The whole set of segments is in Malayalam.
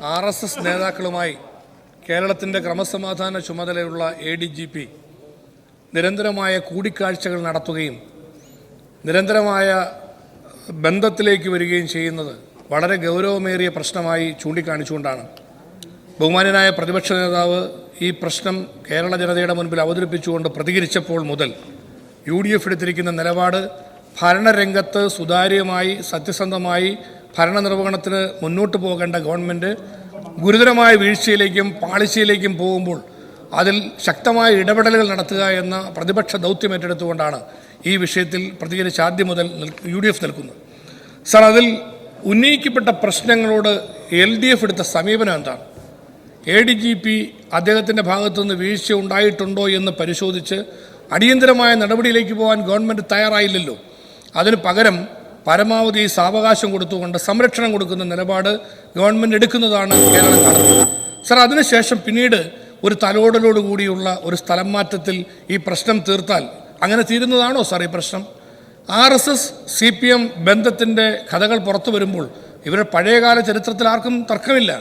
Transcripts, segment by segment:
RSS നേതാക്കളുമായി കേരളത്തിൻ്റെ ക്രമസമാധാന ചുമതലയുള്ള ADGP നിരന്തരമായ കൂടിക്കാഴ്ചകൾ നടത്തുകയും നിരന്തരമായ ബന്ധത്തിലേക്ക് വരികയും ചെയ്യുന്നത് വളരെ ഗൗരവമേറിയ പ്രശ്നമായി ചൂണ്ടിക്കാണിച്ചുകൊണ്ടാണ് ബഹുമാന്യനായ പ്രതിപക്ഷ നേതാവ് ഈ പ്രശ്നം കേരള ജനതയുടെ മുൻപിൽ അവതരിപ്പിച്ചുകൊണ്ട് പ്രതികരിച്ചപ്പോൾ മുതൽ UDF എടുത്തിരിക്കുന്ന നിലപാട് ഭരണരംഗത്ത് സുതാര്യമായി സത്യസന്ധമായി ഭരണനിർവഹണത്തിന് മുന്നോട്ട് പോകേണ്ട ഗവൺമെൻറ് ഗുരുതരമായ വീഴ്ചയിലേക്കും പാളിച്ചയിലേക്കും പോകുമ്പോൾ അതിൽ ശക്തമായ ഇടപെടലുകൾ നടത്തുക എന്ന പ്രതിപക്ഷ ദൗത്യം ഏറ്റെടുത്തുകൊണ്ടാണ് ഈ വിഷയത്തിൽ പ്രതികരിച്ച് ആദ്യം മുതൽ UDF നിൽക്കുന്നത്. സർ, അതിൽ ഉന്നയിക്കപ്പെട്ട പ്രശ്നങ്ങളോട് LDF എടുത്ത സമീപനം എന്താണ്? ADGP അദ്ദേഹത്തിൻ്റെ ഭാഗത്തുനിന്ന് വീഴ്ച ഉണ്ടായിട്ടുണ്ടോ എന്ന് പരിശോധിച്ച് അടിയന്തരമായ നടപടിയിലേക്ക് പോകാൻ ഗവൺമെൻറ് തയ്യാറായില്ലല്ലോ. അതിന് പകരം പരമാവധി സാവകാശം കൊടുത്തുകൊണ്ട് സംരക്ഷണം കൊടുക്കുന്ന നിലപാട് ഗവൺമെൻറ് എടുക്കുന്നതാണ് കേരളം കാണുന്നത്. സർ, അതിനുശേഷം പിന്നീട് ഒരു തലോടലോടുകൂടിയുള്ള ഒരു സ്ഥലം മാറ്റത്തിൽ ഈ പ്രശ്നം തീർത്താൽ അങ്ങനെ തീരുന്നതാണോ സാർ ഈ പ്രശ്നം? RSS CPM ബന്ധത്തിൻ്റെ കഥകൾ പുറത്തു വരുമ്പോൾ ഇവരുടെ പഴയകാല ചരിത്രത്തിൽ ആർക്കും തർക്കമില്ല.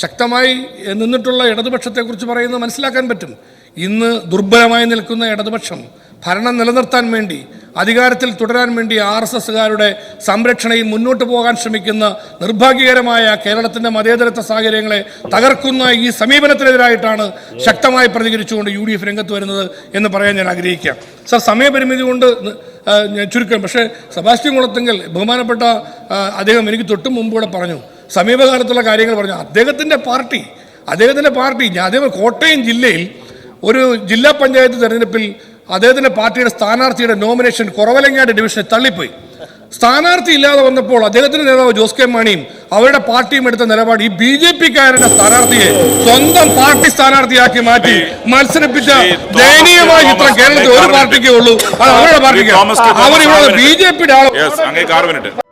ശക്തമായി നിന്നിട്ടുള്ള ഇടതുപക്ഷത്തെക്കുറിച്ച് പറയുന്നത് മനസ്സിലാക്കാൻ പറ്റും. ഇന്ന് ദുർബലമായി നിൽക്കുന്ന ഇടതുപക്ഷം ഭരണം നിലനിർത്താൻ വേണ്ടി അധികാരത്തിൽ തുടരാൻ വേണ്ടി RSSകാരുടെ സംരക്ഷണയിൽ മുന്നോട്ട് പോകാൻ ശ്രമിക്കുന്ന നിർഭാഗ്യകരമായ കേരളത്തിൻ്റെ മതേതരത്വ സാഹചര്യങ്ങളെ തകർക്കുന്ന ഈ സമീപനത്തിനെതിരായിട്ടാണ് ശക്തമായി പ്രതികരിച്ചുകൊണ്ട് UDF രംഗത്ത് വരുന്നത് എന്ന് പറയാൻ ഞാൻ ആഗ്രഹിക്കാം. സർ, സമയപരിമിതി കൊണ്ട് ഞാൻ ചുരുക്കാം. പക്ഷേ സെബാസ്റ്റ്യൻ കുളത്തിങ്കൽ ബഹുമാനപ്പെട്ട അദ്ദേഹം എനിക്ക് തൊട്ട് മുമ്പൂടെ പറഞ്ഞു, സമീപകാലത്തുള്ള കാര്യങ്ങൾ പറഞ്ഞു. അദ്ദേഹത്തിൻ്റെ പാർട്ടി അതേപോലെ കോട്ടയം ജില്ലയിൽ ഒരു ജില്ലാ പഞ്ചായത്ത് തെരഞ്ഞെടുപ്പിൽ അദ്ദേഹത്തിൻ്റെ പാർട്ടിയുടെ സ്ഥാനാർത്ഥിയുടെ നോമിനേഷൻ കുറവലങ്ങാട് ഡിവിഷനിൽ തള്ളിപ്പോയി. സ്ഥാനാർത്ഥി ഇല്ലാതെ വന്നപ്പോൾ അദ്ദേഹത്തിൻ്റെ നേതാവ് ജോസ് കെ മാണിയും അവരുടെ പാർട്ടിയും എടുത്ത നിലപാട് ഈ BJP-കാരുടെ സ്ഥാനാർത്ഥിയെ സ്വന്തം പാർട്ടി സ്ഥാനാർത്ഥിയാക്കി മാറ്റി മത്സരിപ്പിച്ച ദയനീയമായ ചിത്രം കേരളത്തിൽ ഒരു പാർട്ടിക്കേ ഉള്ളൂ, അത് അവരുടെ പാർട്ടിക്ക്. അവർ ഇവിടെ BJP-യുടെ